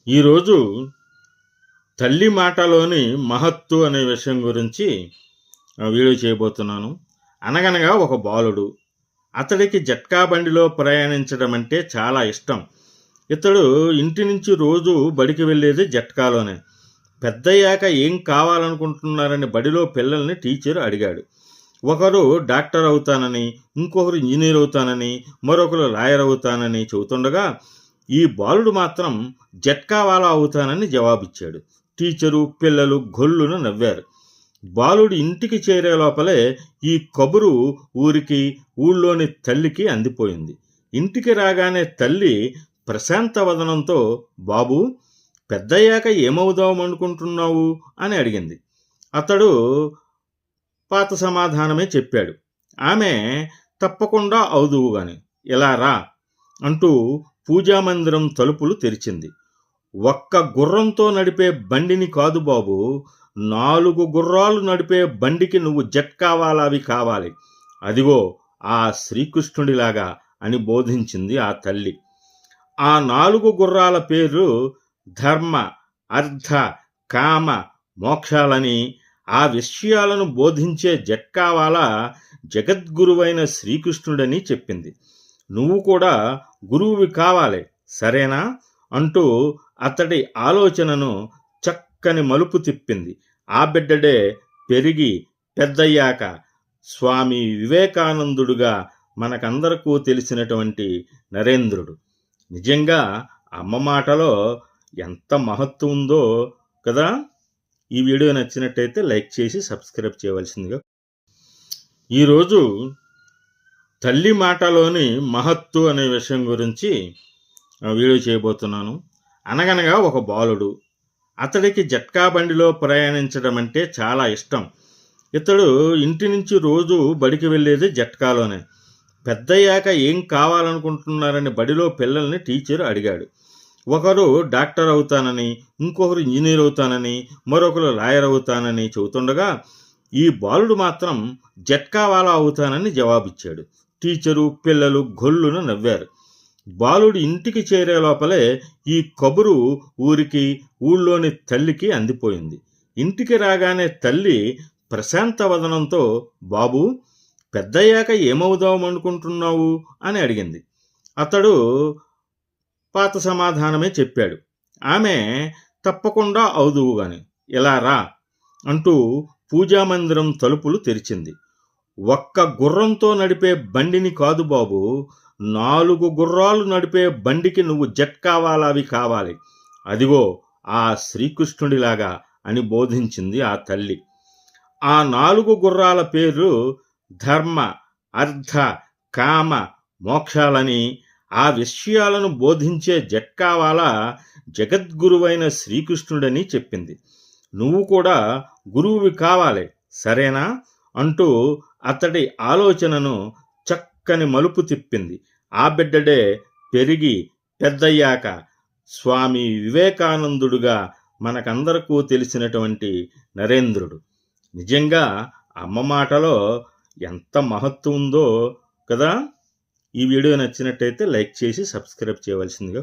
ఈరోజు తల్లి మాటలోని మహత్తు అనే విషయం గురించి వీడియో చేయబోతున్నాను. అనగనగా ఒక బాలుడు. అతడికి జట్కా బండిలో ప్రయాణించడం అంటే చాలా ఇష్టం. ఇతడు ఇంటి నుంచి రోజు బడికి వెళ్ళేది జట్కాలోనే. పెద్దయ్యాక ఏం కావాలనుకుంటున్నారని బడిలో పిల్లల్ని టీచర్ అడిగాడు. ఒకరు డాక్టర్ అవుతానని, ఇంకొకరు ఇంజనీర్ అవుతానని, మరొకరు లాయర్ అవుతానని చెబుతుండగా ఈ బాలుడు మాత్రం జట్కావాలా అవుతానని జవాబిచ్చాడు. టీచరు, పిల్లలు గొల్లున నవ్వారు. బాలుడు ఇంటికి చేరే లోపలే ఈ కబురు ఊళ్ళోని తల్లికి అందిపోయింది. ఇంటికి రాగానే తల్లి ప్రశాంత వదనంతో, బాబూ, పెద్దయ్యాక ఏమవుదామనుకుంటున్నావు అని అడిగింది. అతడు పాత సమాధానమే చెప్పాడు. ఆమె, తప్పకుండా అవుదువుగాని, ఇలా రా అంటూ పూజామందిరం తలుపులు తెరిచింది. ఒక్క గుర్రంతో నడిపే బండిని కాదు బాబు, 4 గుర్రాలు నడిపే బండికి నువ్వు జట్కావాలావి కావాలి. అదిగో ఆ శ్రీకృష్ణుడిలాగా అని బోధించింది ఆ తల్లి. ఆ 4 గుర్రాల పేర్లు ధర్మ, అర్థ, కామ, మోక్షాలని. ఆ విషయాలను బోధించే జట్కావాలా జగద్గురువైన శ్రీకృష్ణుడని చెప్పింది. నువ్వు కూడా గురువువి కావాలి, సరేనా అంటూ అతడి ఆలోచనను చక్కని మలుపు తిప్పింది. ఆ బిడ్డడే పెరిగి పెద్దయ్యాక స్వామి వివేకానందుడుగా మనకందరకు తెలిసినటువంటి నరేంద్రుడు. నిజంగా అమ్మ మాటలో ఎంత మహత్వం ఉందో కదా. ఈ వీడియో నచ్చినట్టయితే లైక్ చేసి సబ్స్క్రైబ్ చేయవలసిందిగా. ఈరోజు తల్లి మాటలోని మహత్తు అనే విషయం గురించి వీడియో చేయబోతున్నాను. అనగనగా ఒక బాలుడు. అతడికి జట్కా బండిలో ప్రయాణించడం అంటే చాలా ఇష్టం. ఇతడు ఇంటి నుంచి రోజు బడికి వెళ్ళేది జట్కాలోనే. పెద్దయ్యాక ఏం కావాలనుకుంటున్నారని బడిలో పిల్లల్ని టీచర్ అడిగాడు. ఒకరు డాక్టర్ అవుతానని, ఇంకొకరు ఇంజనీర్ అవుతానని, మరొకరు లాయర్ అవుతానని చెబుతుండగా ఈ బాలుడు మాత్రం జట్కావాలా అవుతానని జవాబిచ్చాడు. టీచరు, పిల్లలు గొల్లున నవ్వారు. బాలుడు ఇంటికి చేరే లోపలే ఈ కబురు ఊళ్ళోని తల్లికి అందిపోయింది. ఇంటికి రాగానే తల్లి ప్రశాంత వదనంతో, బాబూ, పెద్దయ్యాక ఏమవుదామనుకుంటున్నావు అని అడిగింది. అతడు పాత సమాధానమే చెప్పాడు. ఆమె, తప్పకుండా అవుదువుగాని, ఇలా రా అంటూ పూజామందిరం తలుపులు తెరిచింది. ఒక్క గుర్రంతో నడిపే బండిని కాదు బాబు, 4 గుర్రాలు నడిపే బండికి నువ్వు జట్కావాలావి కావాలి. అదిగో ఆ శ్రీకృష్ణుడిలాగా అని బోధించింది ఆ తల్లి. ఆ 4 గుర్రాల పేర్లు ధర్మ, అర్థ, కామ, మోక్షాలని. ఆ విషయాలను బోధించే జట్కావాలా జగద్గురువైన శ్రీకృష్ణుడని చెప్పింది. నువ్వు కూడా గురువువి కావాలి, సరేనా అంటూ అతడి ఆలోచనను చక్కని మలుపు తిప్పింది. ఆ బిడ్డడే పెరిగి పెద్దయ్యాక స్వామి వివేకానందుడుగా మనకందరకు తెలిసినటువంటి నరేంద్రుడు. నిజంగా అమ్మ మాటలో ఎంత మహత్వం ఉందో కదా. ఈ వీడియో నచ్చినట్టయితే లైక్ చేసి సబ్స్క్రైబ్ చేయవలసిందిగా.